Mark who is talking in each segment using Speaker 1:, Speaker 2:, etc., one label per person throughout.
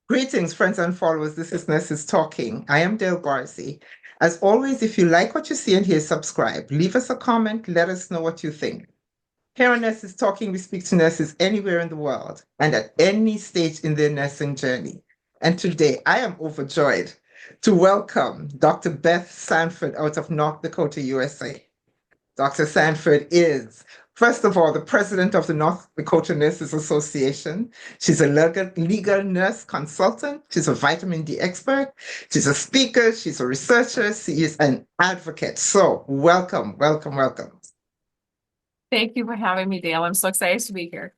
Speaker 1: Greetings, friends and followers. This is Nurses Talking. I am Dale Garci. As always, if you like what you see and hear, subscribe. Leave us a comment. Let us know what you think. Here on Nurses Talking, we speak to nurses anywhere in the world and at any stage in their nursing journey. And today, I am overjoyed to welcome Dr. Beth Sanford out of North Dakota, USA. Dr. Sanford is, first of all, the president of the North Dakota Nurses Association. She's a legal nurse consultant. She's a vitamin D expert. She's a speaker. She's a researcher. She is an advocate. So, welcome, welcome, welcome.
Speaker 2: Thank you for having me, Dale. I'm so excited to be here.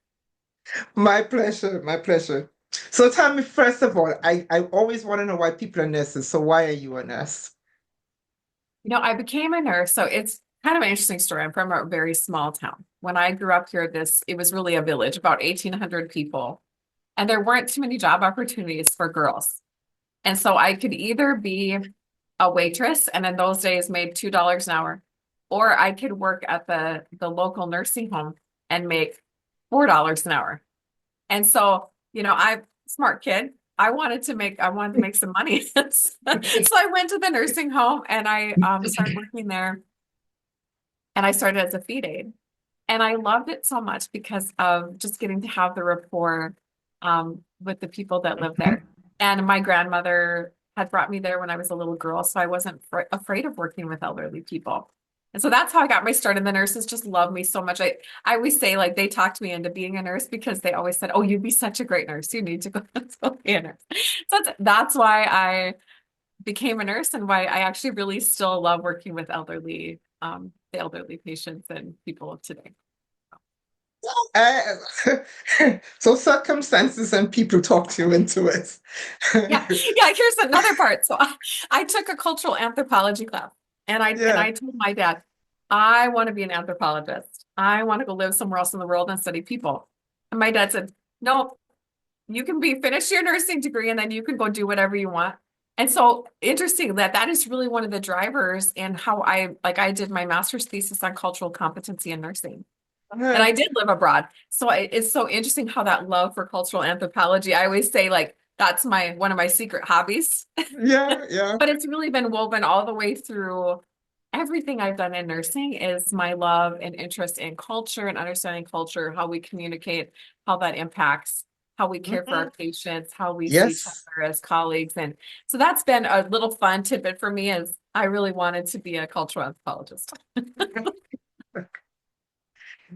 Speaker 1: My pleasure, my pleasure. So, tell me, first of all, I always want to know why people are nurses. So, why are you a nurse?
Speaker 2: I became a nurse, so it's kind of an interesting story. I'm from a very small town. When I grew up here, it was really a village, about 1,800 people, and there weren't too many job opportunities for girls. And so I could either be a waitress, and in those days made $2 an hour, or I could work at the local nursing home and make $4 an hour. And so, I'm a smart kid. I wanted to make some money. So I went to the nursing home and I started working there and I started as a feed aide. And I loved it so much because of just getting to have the rapport with the people that live there. And my grandmother had brought me there when I was a little girl, so I wasn't afraid of working with elderly people. And so that's how I got my start. And the nurses just love me so much. I always say like they talked me into being a nurse because they always said, "Oh, you'd be such a great nurse. You need to go to be a nurse." So that's why I became a nurse and why I actually really still love working with the elderly patients and people of today.
Speaker 1: Uh, so, circumstances and people talked you into it.
Speaker 2: Yeah, yeah. Here's another part. So I took a cultural anthropology class, and I and
Speaker 1: Yeah.
Speaker 2: I told my dad, I want to be an anthropologist. I want to go live somewhere else in the world and study people. And my dad said, no, you can finish your nursing degree and then you can go do whatever you want. And so interesting that is really one of the drivers in how I did my master's thesis on cultural competency in nursing. And
Speaker 1: Uh,
Speaker 2: I did live abroad. So it's so interesting how that love for cultural anthropology, I always say like that's my one of my secret hobbies.
Speaker 1: yeah, yeah.
Speaker 2: But it's really been woven all the way through everything I've done in nursing is my love and interest in culture and understanding culture, how we communicate, how that impacts how we care for
Speaker 1: Mhm.
Speaker 2: our patients, how we see each
Speaker 1: Yes.
Speaker 2: other as colleagues. And so that's been a little fun tidbit for me is I really wanted to be a cultural anthropologist.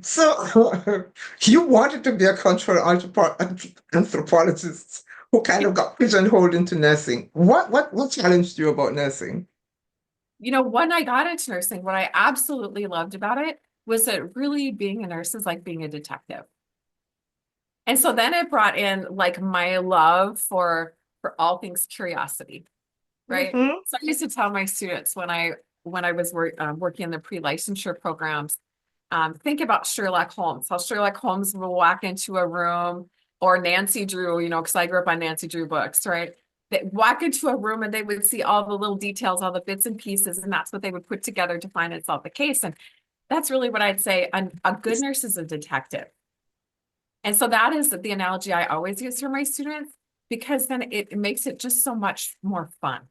Speaker 1: So you wanted to be a cultural anthropologist who kind of got pigeonholed into nursing. What challenged you about nursing?
Speaker 2: When I got into nursing, what I absolutely loved about it was that really being a nurse is like being a detective. And so then it brought in like my love for all things curiosity, right?
Speaker 1: Hmm.
Speaker 2: So I used to tell my students when I was working in the pre-licensure programs, think about Sherlock Holmes. How Sherlock Holmes will walk into a room, or Nancy Drew, because I grew up on Nancy Drew books, right? They walk into a room and they would see all the little details, all the bits and pieces, and that's what they would put together to find and solve the case. And that's really what I'd say. A good nurse is a detective. And so that is the analogy I always use for my students because then it makes it just so much more fun,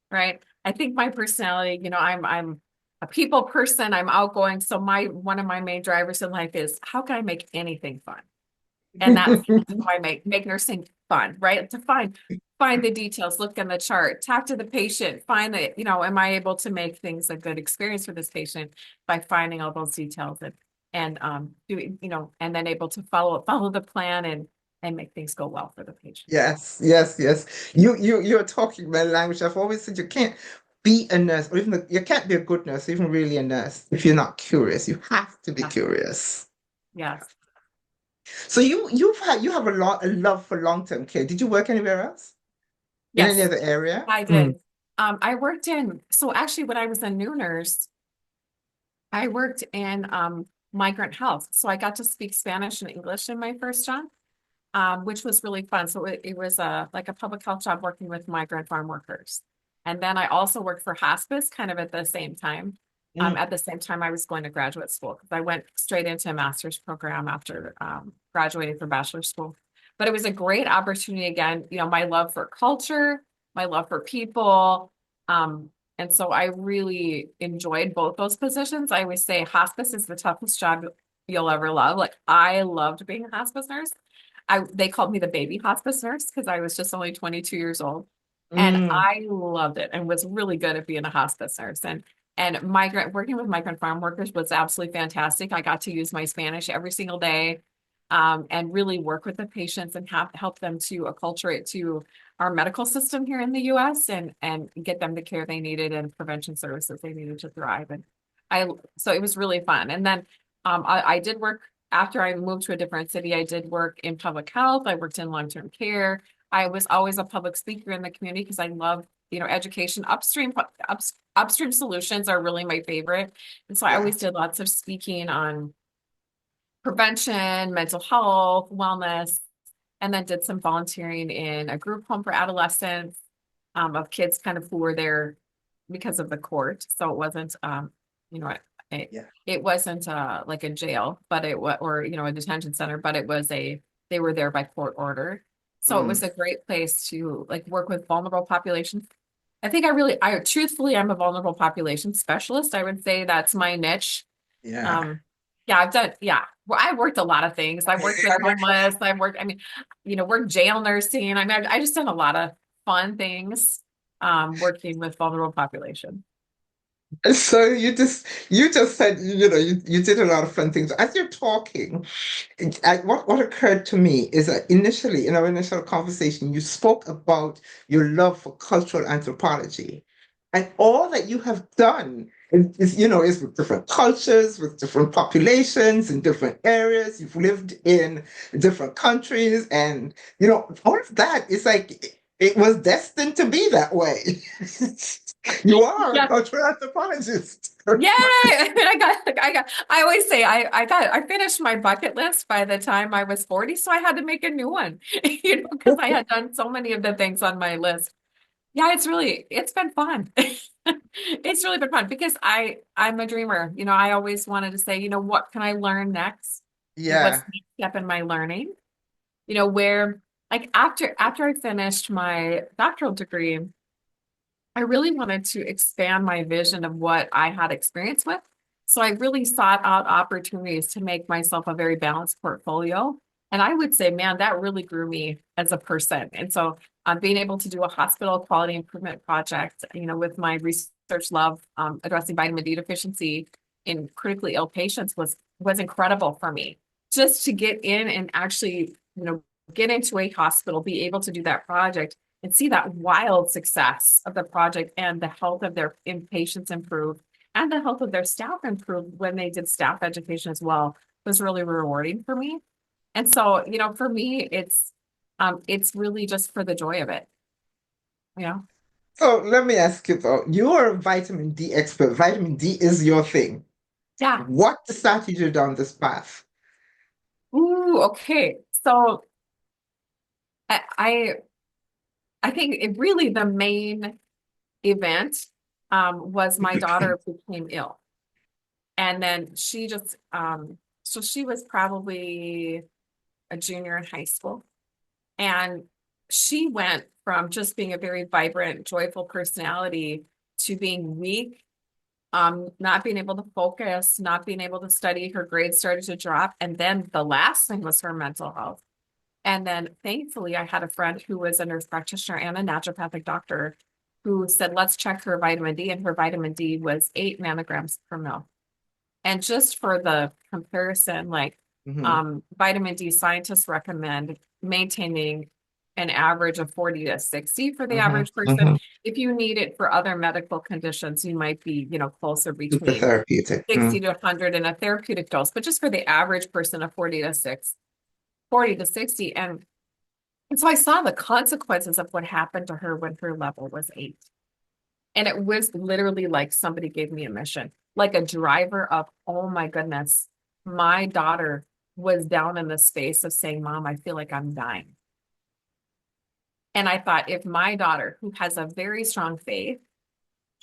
Speaker 2: right? I think my personality, I'm a people person, I'm outgoing. So my one of my main drivers in life is how can I make anything fun? And that's how I make nursing fun, right? To find the details, look in the chart, talk to the patient, find that, am I able to make things a good experience for this patient by finding all those details and doing, and then able to follow the plan and make things go well for the patient.
Speaker 1: Yes, yes, yes. You're talking my language. I've always said you can't be a nurse, or even you can't be a good nurse, or even really a nurse, if you're not curious. You have to be
Speaker 2: Yeah.
Speaker 1: curious.
Speaker 2: Yes.
Speaker 1: So you have a love for long-term care. Did you work anywhere else? In any
Speaker 2: Yes,
Speaker 1: other area?
Speaker 2: I
Speaker 1: Mm.
Speaker 2: did. I worked so actually when I was a new nurse, I worked in migrant health. So I got to speak Spanish and English in my first job, which was really fun. So it was like a public health job working with migrant farm workers. And then I also worked for hospice kind of at the same time.
Speaker 1: Mm.
Speaker 2: At the same time I was going to graduate school because I went straight into a master's program after graduating from bachelor school. but it was a great opportunity again, my love for culture, my love for people. And so I really enjoyed both those positions. I always say hospice is the toughest job you'll ever love. Like I loved being a hospice nurse. They called me the baby hospice nurse because I was just only 22 years old. And
Speaker 1: Mm,
Speaker 2: I loved it and was really good at being a hospice nurse. And working with migrant farm workers was absolutely fantastic. I got to use my Spanish every single day, and really work with the patients and help them to acculturate to our medical system here in the US and get them the care they needed and prevention services they needed to thrive. And so it was really fun. And then I did work after I moved to a different city. I did work in public health. I worked in long-term care. I was always a public speaker in the community because I love, education. Upstream solutions are really my favorite. And so I
Speaker 1: yeah.
Speaker 2: always did lots of speaking on prevention, mental health, wellness, and then did some volunteering in a group home for adolescents, of kids kind of who were there because of the court. So it wasn't, you know, it,
Speaker 1: Yeah.
Speaker 2: it wasn't like a jail, but it was, or, a detention center, but they were there by court order. So it
Speaker 1: Mm,
Speaker 2: was a great place to like work with vulnerable populations. I truthfully, I'm a vulnerable population specialist. I would say that's my niche.
Speaker 1: yeah.
Speaker 2: Um, yeah. Well, I've worked a lot of things. I've worked with homeless. Worked jail nursing. I just done a lot of fun things, working with vulnerable population.
Speaker 1: So you just said you did a lot of fun things. As you're talking, what occurred to me is that initially in our initial conversation, you spoke about your love for cultural anthropology, and all that you have done is with different cultures, with different populations in different areas. You've lived in different countries, and all of that is like it was destined to be that way. You are a
Speaker 2: Yeah.
Speaker 1: cultural anthropologist.
Speaker 2: Yay! I always say I finished my bucket list by the time I was 40, so I had to make a new one, because I had done so many of the things on my list. Yeah, it's been fun. It's really been fun because I'm a dreamer. I always wanted to say, what can I learn next? What's
Speaker 1: Yeah.
Speaker 2: the next step in my learning? Where like after I finished my doctoral degree, I really wanted to expand my vision of what I had experience with. So I really sought out opportunities to make myself a very balanced portfolio. And I would say, man, that really grew me as a person. And so being able to do a hospital quality improvement project, with my research love, addressing vitamin D deficiency in critically ill patients was incredible for me. Just to get in and actually, get into a hospital, be able to do that project and see that wild success of the project and the health of their patients improve and the health of their staff improve when they did staff education as well was really rewarding for me. And so, for me, it's really just for the joy of it, you know?
Speaker 1: So let me ask you though, you're a vitamin D expert. Vitamin D is your thing.
Speaker 2: Yeah.
Speaker 1: What started you down this path?
Speaker 2: Ooh, okay. So I, I, I think really the main event, was my daughter became ill. And then so she was probably a junior in high school. And she went from just being a very vibrant, joyful personality to being weak, not being able to focus, not being able to study. Her grades started to drop. And then the last thing was her mental health. And then thankfully, I had a friend who was a nurse practitioner and a naturopathic doctor who said, let's check her vitamin D. And her vitamin D was 8 nanograms per mil. And just for the comparison, like,
Speaker 1: Hmm.
Speaker 2: vitamin D scientists recommend maintaining an average of 40 to 60 for the
Speaker 1: Hmm.
Speaker 2: average person.
Speaker 1: Hmm.
Speaker 2: If you need it for other medical conditions, you might be, closer
Speaker 1: Super
Speaker 2: between
Speaker 1: therapeutic.
Speaker 2: 60 to 100 in a therapeutic dose, but just for the average person of 40 to 60. And so I saw the consequences of what happened to her when her level was 8. And it was literally like somebody gave me a mission, like a driver of, oh my goodness, my daughter was down in the space of saying, Mom, I feel like I'm dying. And I thought, if my daughter, who has a very strong faith,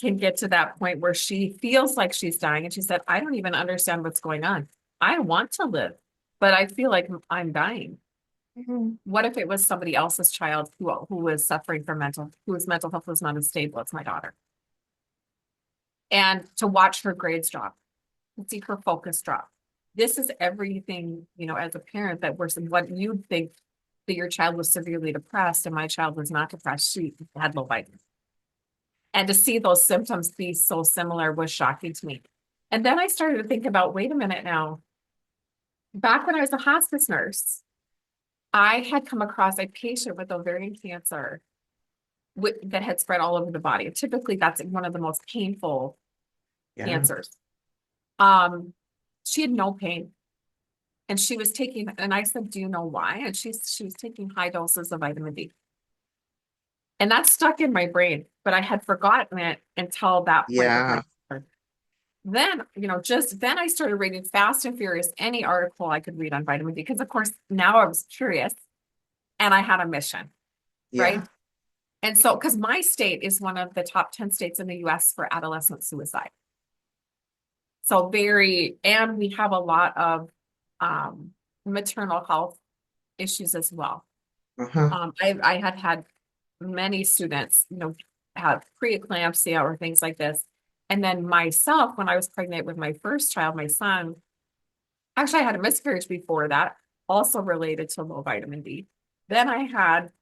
Speaker 2: can get to that point where she feels like she's dying, and she said, I don't even understand what's going on. I want to live, but I feel like I'm dying. What if it was somebody else's child who was suffering from whose mental health was not as stable as my daughter? And to watch her grades drop, to see her focus drop. This is everything, as a parent that what you think that your child was severely depressed and my child was not depressed. She had low vitamins. And to see those symptoms be so similar was shocking to me. And then I started to think about, wait a minute now. Back when I was a hospice nurse, I had come across a patient with ovarian cancer that had spread all over the body. Typically, that's one of the most painful cancers. She had no pain. And she was taking, and I said, do you know why? And she was taking high doses of vitamin D. And that stuck in my brain, but I had forgotten it until that point.
Speaker 1: Yeah.
Speaker 2: Then, then I started reading fast and furious, any article I could read on vitamin D, because of course now I was curious and I had a mission, right? And so, because my state is one of the top 10 states in the US for adolescent suicide. So and we have a lot of maternal health issues as well. I had many students, have preeclampsia or things like this. And then myself, when I was pregnant with my first child, my son, actually I had a miscarriage before that, also related to low vitamin D. Then I had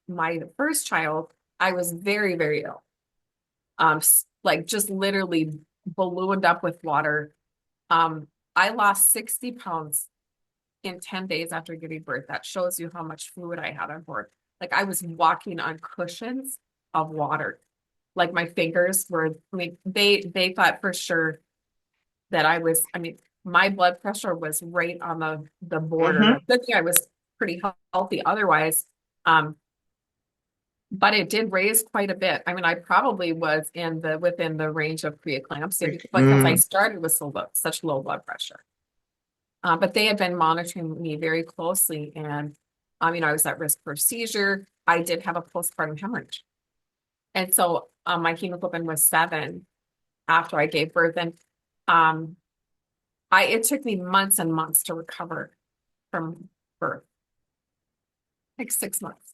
Speaker 2: my first child. I was very, very ill. Like just literally ballooned up with water. I lost 60 pounds in 10 days after giving birth. That shows you how much fluid I had on board. Like I was walking on cushions of water. Like my fingers were, they thought for sure that my blood pressure was right on the border. Good thing I was pretty healthy otherwise. But it did raise quite a bit. I probably was within the range of preeclampsia because I started with such low blood pressure. But they had been monitoring me very closely, and I was at risk for seizure. I did have a postpartum hemorrhage, and so my hemoglobin was 7 after I gave birth, and it took me months and months to recover from birth, like 6 months,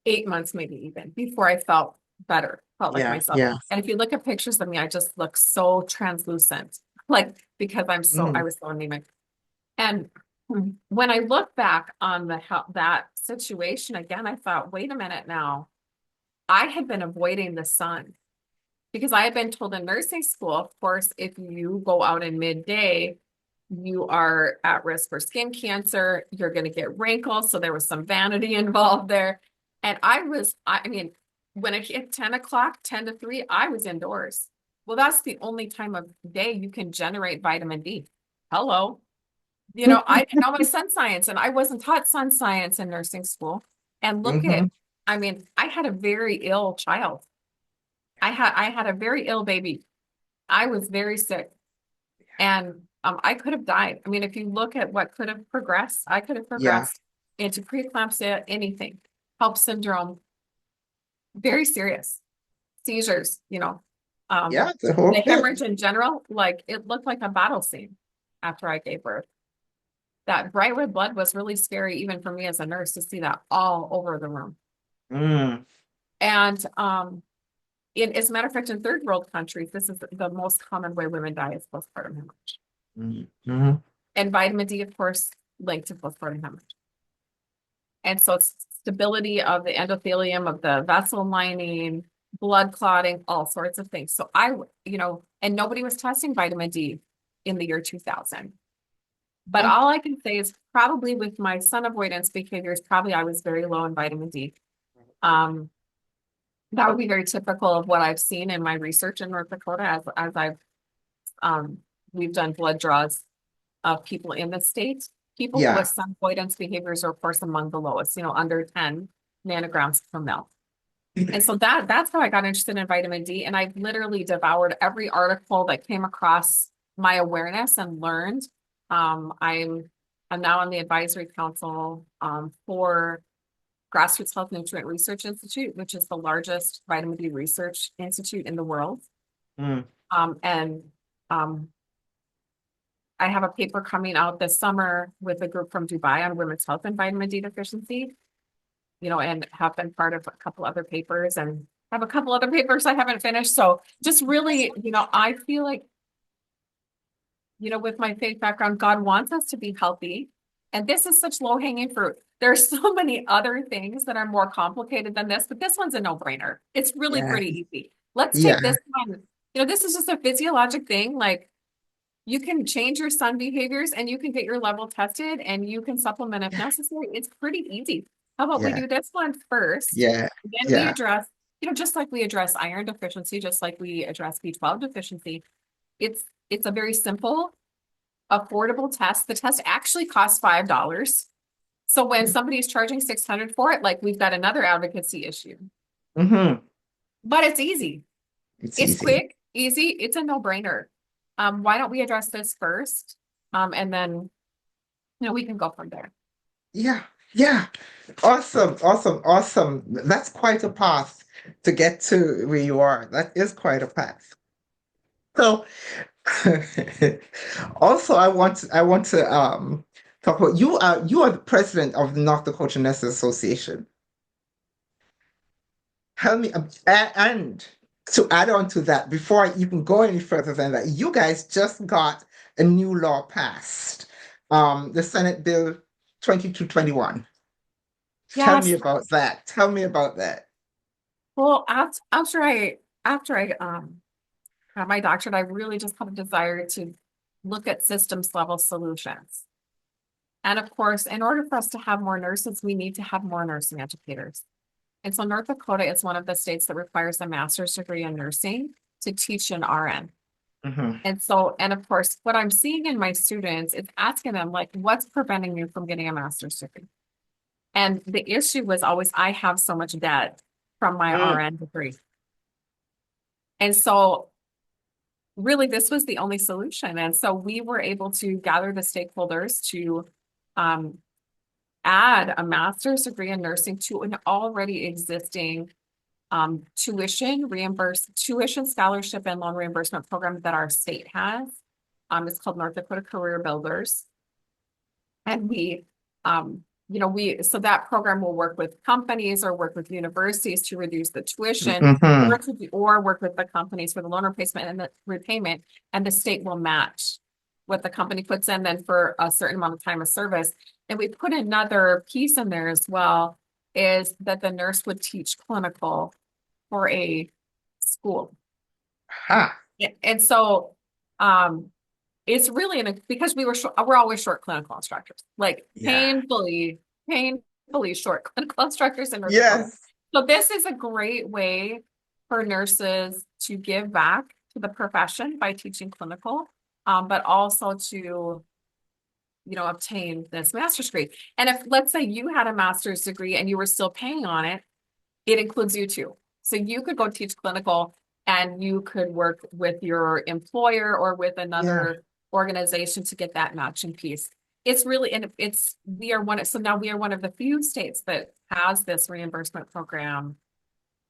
Speaker 2: 8 months, maybe even before I felt better, felt like myself. And if you look at pictures of me, I just look so translucent, like because I was so anemic. And when I look back on that situation again, I thought, wait a minute now, I had been avoiding the sun because I had been told in nursing school, of course, if you go out in midday, you are at risk for skin cancer, you're going to get wrinkles. So there was some vanity involved there. And when it hit 10 o'clock, 10 to 3, I was indoors. Well, that's the only time of day you can generate vitamin D. Hello. I didn't know my sun science, and I wasn't taught sun science in nursing school. And look I had a very ill child. I had a very ill baby. I was very sick, and I could have died. If you look at what could have progressed, I could have progressed into preeclampsia, anything, HELLP syndrome, very serious seizures. The hemorrhage in general, like it looked like a battle scene after I gave birth. That bright red blood was really scary, even for me as a nurse, to see that all over the room. And as a matter of fact, in third world countries, this is the most common way women die is postpartum hemorrhage. And vitamin D, of course, linked to postpartum hemorrhage. And so it's stability of the endothelium, of the vessel lining, blood clotting, all sorts of things. So and nobody was testing vitamin D in the year 2000. But all I can say is probably with my sun avoidance behaviors, probably I was very low in vitamin D. That would be very typical of what I've seen in my research in North Dakota we've done blood draws of people in the state. People with sun avoidance behaviors are, of course, among the lowest, under 10 nanograms per mil. And so that's how I got interested in vitamin D. And I've literally devoured every article that came across my awareness and learned. I'm now on the advisory council for Grassroots Health Nutrient Research Institute, which is the largest vitamin D research institute in the world. I have a paper coming out this summer with a group from Dubai on women's health and vitamin D deficiency, and have been part of a couple other papers and have a couple other papers I haven't finished. So just really, I feel like, with my faith background, God wants us to be healthy. And this is such low hanging fruit. There's so many other things that are more complicated than this, but this one's a no-brainer. It's really
Speaker 1: Yeah.
Speaker 2: pretty easy. Let's take
Speaker 1: Yeah.
Speaker 2: this one. This is just a physiologic thing. Like you can change your sun behaviors and you can get your level tested and you can supplement if
Speaker 1: Yeah.
Speaker 2: necessary. It's pretty easy. How about we
Speaker 1: Yeah.
Speaker 2: do this one first?
Speaker 1: Yeah.
Speaker 2: Then we
Speaker 1: Yeah.
Speaker 2: address, just like we address iron deficiency, just like we address B12 deficiency. It's a very simple, affordable test. The test actually costs $5. So when somebody's charging 600 for it, like we've got another advocacy issue.
Speaker 1: Mm-hmm.
Speaker 2: But it's easy.
Speaker 1: It's
Speaker 2: It's
Speaker 1: easy.
Speaker 2: quick, easy. It's a no-brainer. Why don't we address this first? And then, we can go from there.
Speaker 1: Yeah. Yeah. Awesome. Awesome. Awesome. That's quite a path to get to where you are. That is quite a path. So also I want to talk about you are the president of the North Dakota Nurses Association. Tell me, and to add on to that, before I even go any further than that, you guys just got a new law passed, the Senate Bill 2221. Tell me
Speaker 2: Yes.
Speaker 1: about that. Tell me about that.
Speaker 2: Well, after I got my doctorate, I really just had a desire to look at systems level solutions. And of course, in order for us to have more nurses, we need to have more nursing educators. And so North Dakota is one of the states that requires a master's degree in nursing to teach an RN.
Speaker 1: Hmm.
Speaker 2: And of course, what I'm seeing in my students is asking them, like, what's preventing you from getting a master's degree? And the issue was always, I have so much debt from my
Speaker 1: Mm,
Speaker 2: RN degree. And so really, this was the only solution. And so we were able to gather the stakeholders to um, add a master's degree in nursing to an already existing tuition scholarship and loan reimbursement program that our state has. It's called North Dakota Career Builders. And so that program will work with companies or work with universities to reduce the tuition
Speaker 1: hmm.
Speaker 2: or work with the companies for the loan replacement and the repayment, and the state will match what the company puts in then for a certain amount of time of service. And we put another piece in there as well, is that the nurse would teach clinical for a school.
Speaker 1: Ha.
Speaker 2: And so it's really because we're always short clinical instructors, like
Speaker 1: Yeah.
Speaker 2: painfully short clinical instructors in North Dakota.
Speaker 1: Yes.
Speaker 2: So this is a great way for nurses to give back to the profession by teaching clinical, but also to obtain this master's degree. And if, let's say, you had a master's degree and you were still paying on it, it includes you too. So you could go teach clinical and you could work with your employer or with
Speaker 1: Yeah.
Speaker 2: another organization to get that matching piece. It's really, and now we are one of the few states that has this reimbursement program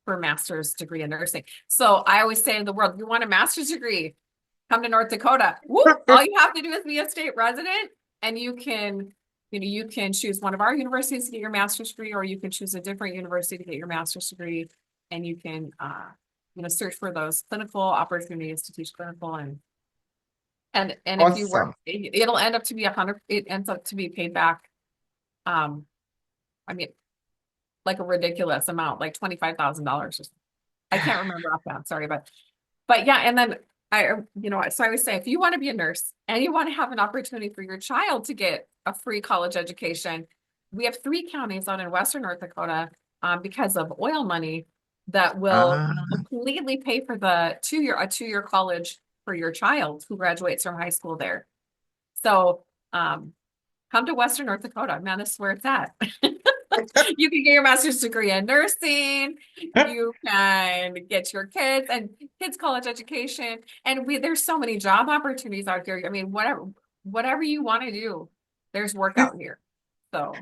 Speaker 2: for master's degree in nursing. So I always say in the world, you want a master's degree, come to North Dakota. Whoop, all you have to do is be a state resident and you can choose one of our universities to get your master's degree, or you can choose a different university to get your master's degree, and you can search for those clinical opportunities to teach clinical, and if you work,
Speaker 1: Awesome.
Speaker 2: it'll end up to be it ends up to be paid back. I mean, like a ridiculous amount, like $25,000. I can't remember offhand, sorry, but yeah, and then so I would say, if you want to be a nurse and you want to have an opportunity for your child to get a free college education, we have 3 counties out in Western North Dakota, because of oil money, that will
Speaker 1: Ah,
Speaker 2: completely pay for a 2-year college for your child who graduates from high school there. So, come to Western North Dakota, man, this is where it's at. You can get your master's degree in nursing. You can get your kids college education, and there's so many job opportunities out here. I mean, whatever you want to do, there's work out here. So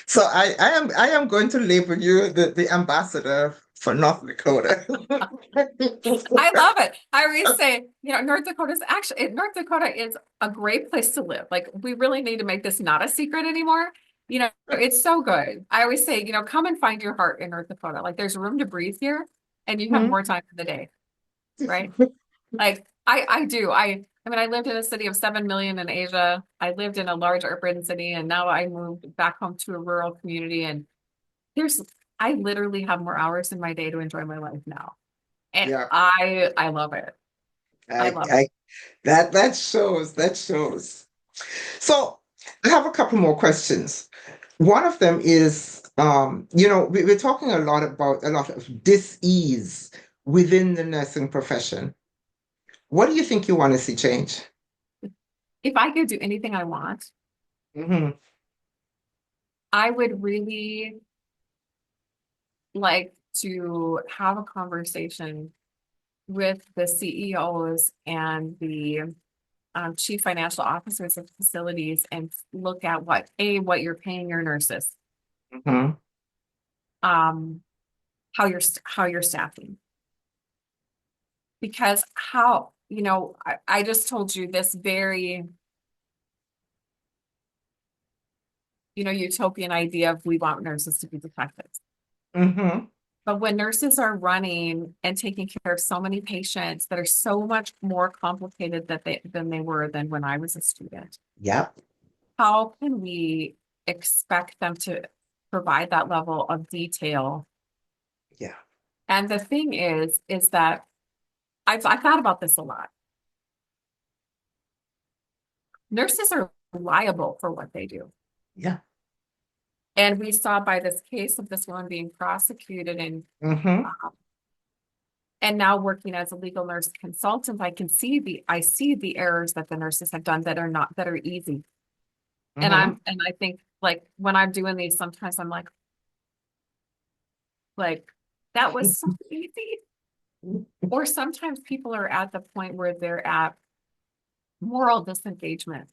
Speaker 1: So I am going to label you the ambassador for North Dakota.
Speaker 2: I love it. I always say, North Dakota is a great place to live. Like we really need to make this not a secret anymore. It's so good. I always say, come and find your heart in North Dakota. Like there's room to breathe here and you have
Speaker 1: Mhm.
Speaker 2: more time in the day, right? Like I do. I mean, I lived in a city of 7 million in Asia. I lived in a large urban city and now I moved back home to a rural community and there's I literally have more hours in my day to enjoy my life now. And
Speaker 1: Yeah,
Speaker 2: I love it. I love it.
Speaker 1: I that shows, that shows. So I have a couple more questions. One of them is, we're talking a lot about a lot of dis-ease within the nursing profession. What do you think you want to see change?
Speaker 2: If I could do anything I want,
Speaker 1: Hmm.
Speaker 2: I would really like to have a conversation with the CEOs and the chief financial officers of facilities and look at what you're paying your nurses,
Speaker 1: Hmm.
Speaker 2: um, how you're staffing. Because I just told you this very, utopian idea of we want nurses to be detectives.
Speaker 1: Hmm.
Speaker 2: But when nurses are running and taking care of so many patients that are so much more complicated than they were than when I was a student,
Speaker 1: Yep.
Speaker 2: how can we expect them to provide that level of detail?
Speaker 1: Yeah.
Speaker 2: And the thing is that I've thought about this a lot. Nurses are liable for what they do.
Speaker 1: Yeah.
Speaker 2: And we saw by this case of this woman being prosecuted
Speaker 1: Hmm.
Speaker 2: um, and now working as a legal nurse consultant, I see the errors that the nurses have done that are easy.
Speaker 1: Hmm.
Speaker 2: And I think like when I'm doing these, sometimes I'm like that was so easy. Or sometimes people are at the point where they're at moral disengagement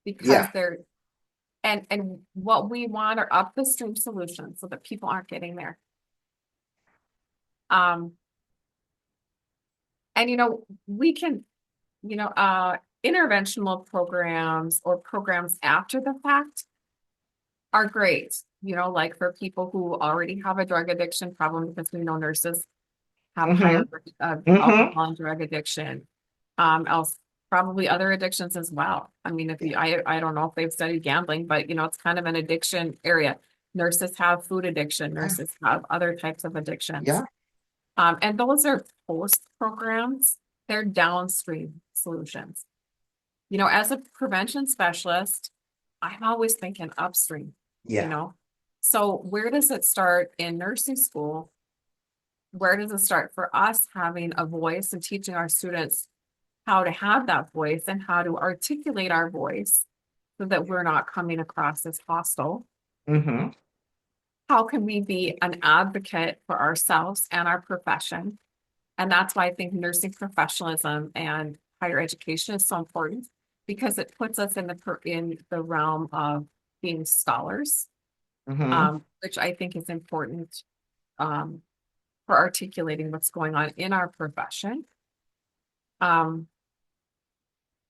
Speaker 2: because
Speaker 1: Yeah.
Speaker 2: and what we want are up the stream solutions so that people aren't getting there. Um, and we can, interventional programs or programs after the fact are great, like for people who already have a drug addiction problem, because we know nurses have
Speaker 1: Hmm.
Speaker 2: higher
Speaker 1: Hmm.
Speaker 2: alcohol and drug addiction, else probably other addictions as well. I mean, if
Speaker 1: Yeah.
Speaker 2: you, I don't know if they've studied gambling, but it's kind of an addiction area. Nurses have food addiction,
Speaker 1: Yeah.
Speaker 2: nurses have other types of addictions.
Speaker 1: Yeah.
Speaker 2: And those are post programs, they're downstream solutions. As a prevention specialist, I'm always thinking upstream, you
Speaker 1: Yeah.
Speaker 2: know? So where does it start in nursing school? Where does it start for us having a voice and teaching our students how to have that voice and how to articulate our voice so that we're not coming across as hostile?
Speaker 1: Hmm.
Speaker 2: How can we be an advocate for ourselves and our profession? And that's why I think nursing professionalism and higher education is so important because it puts us in the realm of being scholars,
Speaker 1: Hmm.
Speaker 2: which I think is important um, for articulating what's going on in our profession. Um,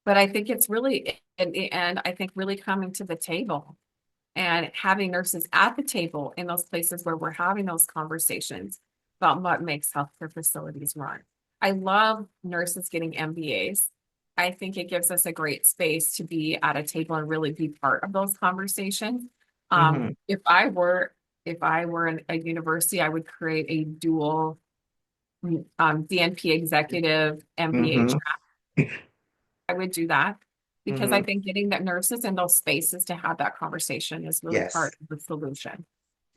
Speaker 2: but I think it's really, in the end, I think really coming to the table and having nurses at the table in those places where we're having those conversations about what makes healthcare facilities run. I love nurses getting MBAs. I think it gives us a great space to be at a table and really be part of those conversations.
Speaker 1: Hmm.
Speaker 2: If I were in a university, I would create a dual DNP executive MBA.
Speaker 1: Hmm.
Speaker 2: I would do that because I
Speaker 1: Hmm.
Speaker 2: think getting that nurses in those spaces to have that conversation is really
Speaker 1: Yes.
Speaker 2: part of the solution.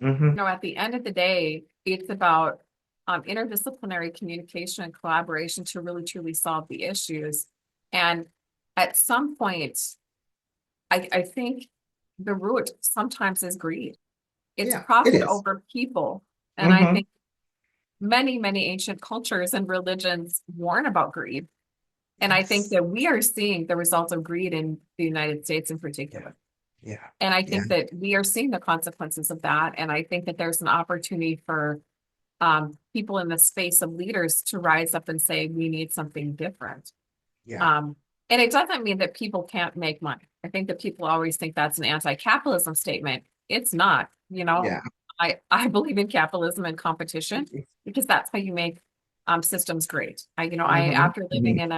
Speaker 1: Hmm.
Speaker 2: At the end of the day, it's about interdisciplinary communication and collaboration to really truly solve the issues. And at some point, I think the root sometimes is greed. It's
Speaker 1: Yeah, it
Speaker 2: profit
Speaker 1: is.
Speaker 2: over people. And I
Speaker 1: Hmm.
Speaker 2: think many ancient cultures and religions warn about greed. And I think
Speaker 1: Yes.
Speaker 2: that we are seeing the results of greed in the United States in
Speaker 1: Yeah.
Speaker 2: particular.
Speaker 1: Yeah.
Speaker 2: And I
Speaker 1: Yeah.
Speaker 2: think that we are seeing the consequences of that. And I think that there's an opportunity for people in the space of leaders to rise up and say, we need something different.
Speaker 1: Yeah.
Speaker 2: Um, and it doesn't mean that people can't make money. I think that people always think that's an anti-capitalism statement. It's not,
Speaker 1: Yeah.
Speaker 2: I believe in capitalism and competition because that's how you make systems great. I
Speaker 1: Hmm.
Speaker 2: after living in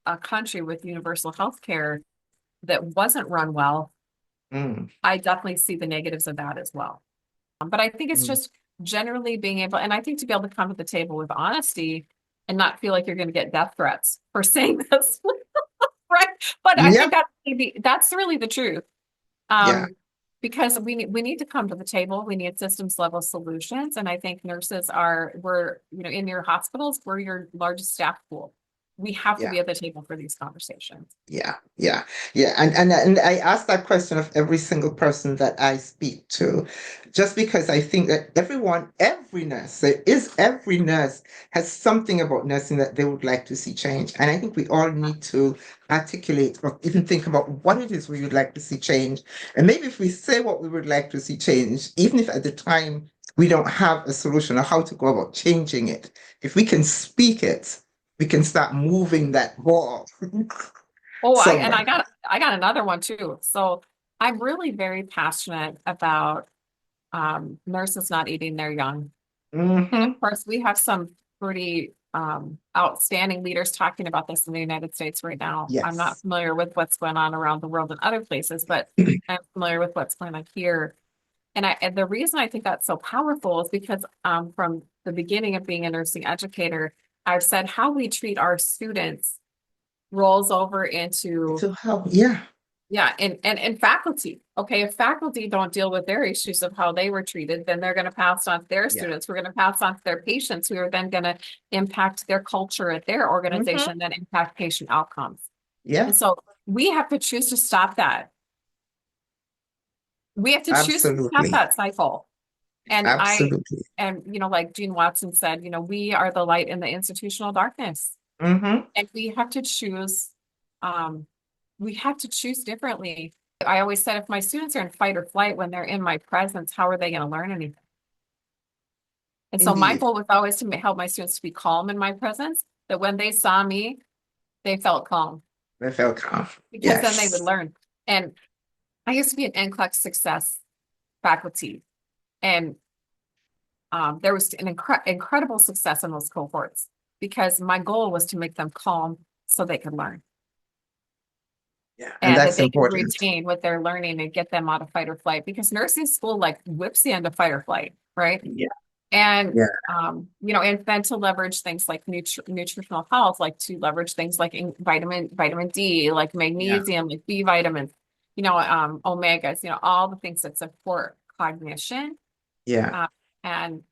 Speaker 2: a country with universal health care that wasn't run well,
Speaker 1: Mm.
Speaker 2: I definitely see the negatives of that as well. But I think it's
Speaker 1: Mm.
Speaker 2: just generally being able, and I think to be able to come to the table with honesty and not feel like you're going to get death threats for saying this, right? But I think
Speaker 1: Yep.
Speaker 2: that's really the truth.
Speaker 1: Yeah.
Speaker 2: Because we need to come to the table. We need systems level solutions, and I think nurses we're in your hospitals, we're your largest staff pool. We have to
Speaker 1: Yeah.
Speaker 2: be at the table for these conversations.
Speaker 1: Yeah, yeah, yeah. And I ask that question of every single person that I speak to, just because I think that every nurse, every nurse has something about nursing that they would like to see change. And I think we all need to articulate or even think about what it is we would like to see change. And maybe if we say what we would like to see change, even if at the time we don't have a solution or how to go about changing it, if we can speak it, we can start moving that ball.
Speaker 2: Oh, I
Speaker 1: Somewhere.
Speaker 2: got another one too. So I'm really very passionate about nurses not eating their young. And of
Speaker 1: Hmm.
Speaker 2: course, we have some pretty outstanding leaders talking about this in the United States right now. I'm not
Speaker 1: Yes.
Speaker 2: familiar with what's going on around the world in other places, but I'm familiar with what's going on here. And the reason I think that's so powerful is because from the beginning of being a nursing educator, I've said how we treat our students rolls over into
Speaker 1: To help. Yeah.
Speaker 2: yeah, and faculty. Okay, if faculty don't deal with their issues of how they were treated, then they're going to pass on to their
Speaker 1: Yeah.
Speaker 2: students. We're going to pass on to their patients, who are then going to impact their culture at their
Speaker 1: Hmm.
Speaker 2: organization, then impact patient outcomes.
Speaker 1: Yeah.
Speaker 2: And so we have to choose to stop that. We have to choose to stop
Speaker 1: Absolutely.
Speaker 2: that cycle. And
Speaker 1: Absolutely.
Speaker 2: like Gene Watson said, we are the light in the institutional darkness.
Speaker 1: Hmm.
Speaker 2: And um, we have to choose differently. I always said if my students are in fight or flight when they're in my presence, how are they going to learn anything? And so my
Speaker 1: Indeed.
Speaker 2: goal was always to help my students to be calm in my presence, that when they saw me, they felt calm
Speaker 1: I felt calm.
Speaker 2: because then they would
Speaker 1: Yes.
Speaker 2: learn. And I used to be an NCLEX success faculty, and there was an incredible success in those cohorts because my goal was to make them calm so they could learn.
Speaker 1: Yeah. And
Speaker 2: And that
Speaker 1: that's
Speaker 2: they can
Speaker 1: important.
Speaker 2: retain what they're learning and get them out of fight or flight because nursing school like whips you into fight or flight, right?
Speaker 1: Yeah.
Speaker 2: And
Speaker 1: Yeah.
Speaker 2: and then to leverage things like nutritional health, like to leverage things like vitamin D, like
Speaker 1: Yeah.
Speaker 2: magnesium, like B vitamins, omegas, all the things that support cognition.
Speaker 1: Yeah.
Speaker 2: Uh, and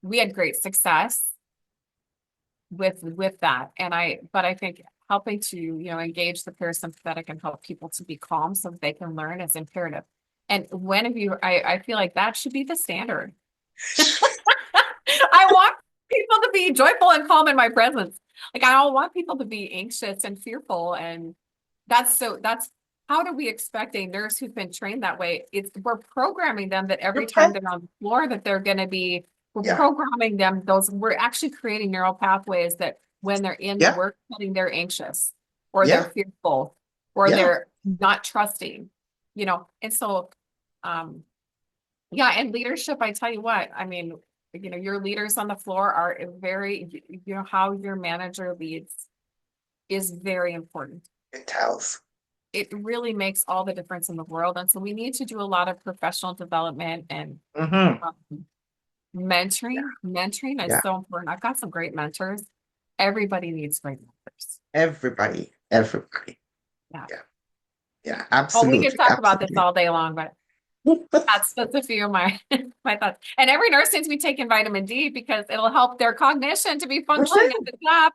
Speaker 2: we had great success with that. But I think helping to, engage the parasympathetic and help people to be calm so that they can learn is imperative. And I feel like that should be the standard. I want people to be joyful and calm in my presence. Like I don't want people to be anxious and fearful. And that's how do we expect a nurse who's been trained that way? We're programming them that every
Speaker 1: You're
Speaker 2: time
Speaker 1: pro-
Speaker 2: they're on the floor that they're going to be, we're
Speaker 1: Yeah.
Speaker 2: programming them we're actually creating neural pathways that when they're in the
Speaker 1: Yeah.
Speaker 2: work setting, they're anxious or they're
Speaker 1: Yeah.
Speaker 2: fearful or
Speaker 1: Yeah.
Speaker 2: they're not trusting, and so, yeah, and leadership, I tell you what, I mean, your leaders on the floor are how your manager leads is very important.
Speaker 1: It tells.
Speaker 2: It really makes all the difference in the world. And so we need to do a lot of professional development and
Speaker 1: Hmm.
Speaker 2: um,
Speaker 1: Yeah.
Speaker 2: mentoring. Mentoring is
Speaker 1: Yeah.
Speaker 2: so important. I've got some great mentors. Everybody needs great mentors.
Speaker 1: Everybody. Everybody.
Speaker 2: Yeah.
Speaker 1: Yeah. Yeah.
Speaker 2: Oh, we could
Speaker 1: Absolutely.
Speaker 2: talk about this
Speaker 1: Absolutely.
Speaker 2: all day long, but that's a few of my my thoughts. And every nurse needs to be taking vitamin D because it'll help their cognition to be functioning at the top,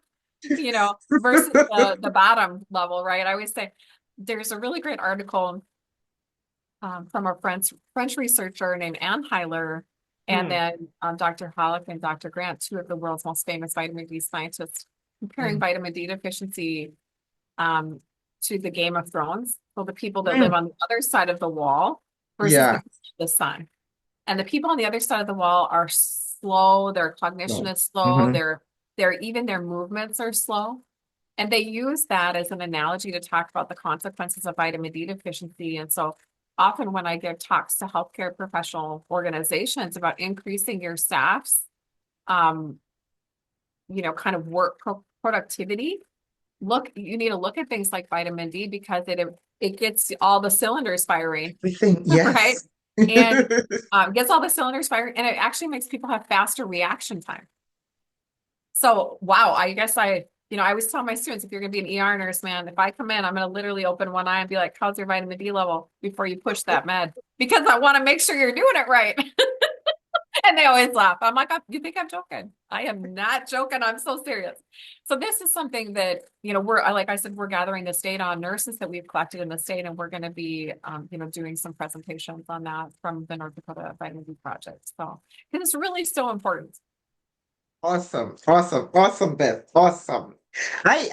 Speaker 2: versus the bottom level, right? I always say there's a really great article from a French researcher named Anne Heiler, and
Speaker 1: Mm.
Speaker 2: then Dr. Hollick and Dr. Grant, two of the world's most famous vitamin D scientists, comparing
Speaker 1: Mm.
Speaker 2: vitamin D deficiency um, to the Game of Thrones. So the people that live
Speaker 1: Mm.
Speaker 2: on the other side of the wall versus
Speaker 1: Yeah.
Speaker 2: the sun. And the people on the other side of the wall are slow, their cognition
Speaker 1: No.
Speaker 2: is slow,
Speaker 1: Hmm.
Speaker 2: their movements are slow. And they use that as an analogy to talk about the consequences of vitamin D deficiency. And so often when I give talks to healthcare professional organizations about increasing your staff's kind of work productivity, you need to look at things like vitamin D because it gets all the cylinders firing,
Speaker 1: Everything.
Speaker 2: right?
Speaker 1: Yes.
Speaker 2: And gets all the cylinders firing, and it actually makes people have faster reaction time. So, wow, I guess I always tell my students, if you're going to be an ER nurse, man, if I come in, I'm going to literally open one eye and be like, how's your vitamin D level before you push that med? Because I want to make sure you're doing it right. And they always laugh. I'm like, you think I'm joking? I am not joking. I'm so serious. So this is something that, like I said, we're gathering this data on nurses that we've collected in the state, and we're going to be, doing some presentations on that from the North Dakota Vitamin D Project. So it's really so important.
Speaker 1: Awesome, awesome, awesome, Beth. Awesome. I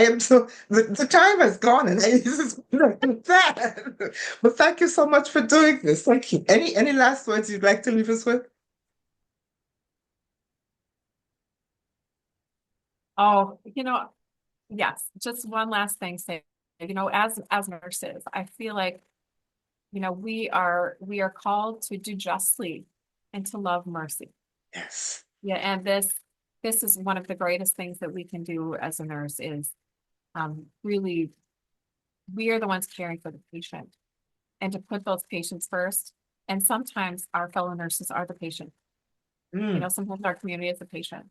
Speaker 1: am so the time has gone and I just that. But thank you so much for doing this. Thank you. Any last words you'd like to leave us with?
Speaker 2: Oh, yes, just one last thing. Say, as nurses, I feel like, we are called to do justly and to love mercy.
Speaker 1: Yes.
Speaker 2: Yeah, and this is one of the greatest things that we can do as a nurse is really we are the ones caring for the patient and to put those patients first. And sometimes our fellow nurses are the patient.
Speaker 1: Mm.
Speaker 2: Sometimes our community is the patient.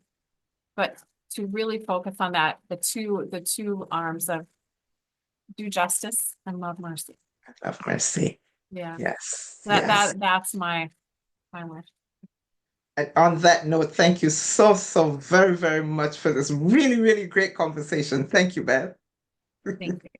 Speaker 2: But to really focus on that, the two arms of do justice and love mercy.
Speaker 1: Have mercy.
Speaker 2: Yeah.
Speaker 1: Yes, yes.
Speaker 2: That's my wish.
Speaker 1: And on that note, thank you so, so very, very much for this really, really great conversation. Thank you, Beth.
Speaker 2: Thank you.